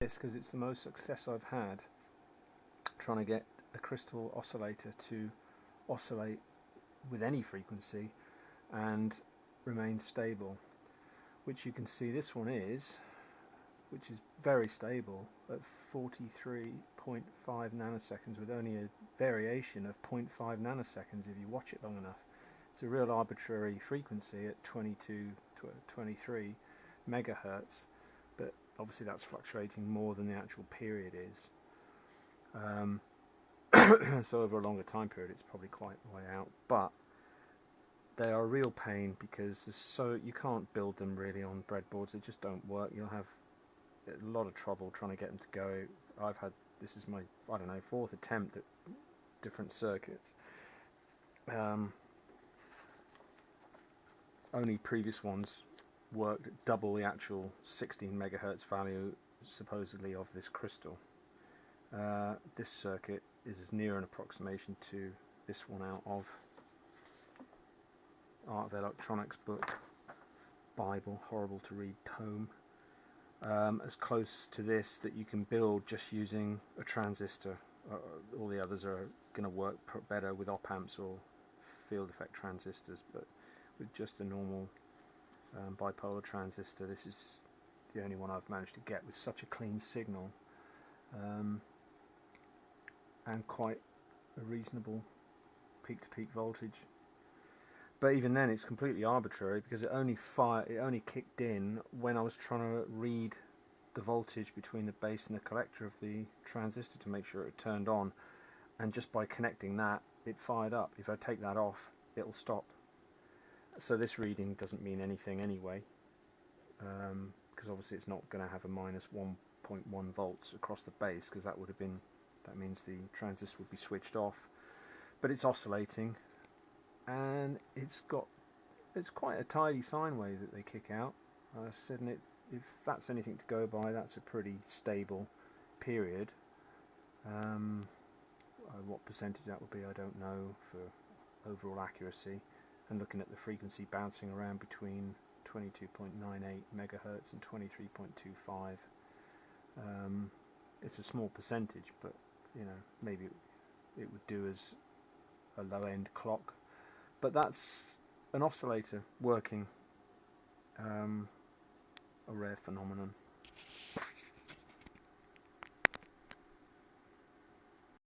this because it's the most success I've had trying to get a crystal oscillator to oscillate with any frequency and remain stable, which you can see this one is, which is very stable at 43.5 nanoseconds with only a variation of 0.5 nanoseconds if you watch it long enough. It's a real arbitrary frequency at 22 to 23 megahertz, but obviously that's fluctuating more than the actual period is. So over a longer time period it's probably quite way out, but they are a real pain because you can't build them really on breadboards. They just don't work. You'll have a lot of trouble trying to get them to go. This is my, I don't know, 4th attempt at different circuits. Only previous ones worked at double the actual 16 megahertz value supposedly of this crystal. This circuit is as near an approximation to this one out of Art of Electronics book, Bible, horrible to read tome. As close to this that you can build just using a transistor. All the others are going to work better with op amps or field effect transistors, but with just a normal bipolar transistor, this is the only one I've managed to get with such a clean signal and quite a reasonable peak-to-peak voltage. But even then it's completely arbitrary because it only kicked in when I was trying to read the voltage between the base and the collector of the transistor to make sure it turned on, and just by connecting that it fired up. If I take that off it'll stop. So this reading doesn't mean anything anyway, because obviously it's not going to have a minus 1.1 volts across the base, because that means the transistor would be switched off. But it's oscillating, and it's quite a tidy sine wave that they kick out. If that's anything to go by, that's a pretty stable period. What percentage that would be I don't know for overall accuracy, and looking at the frequency bouncing around between 22.98 megahertz and 23.25. It's a small percentage, but you know, maybe it would do as a low-end clock. But that's an oscillator working, a rare phenomenon.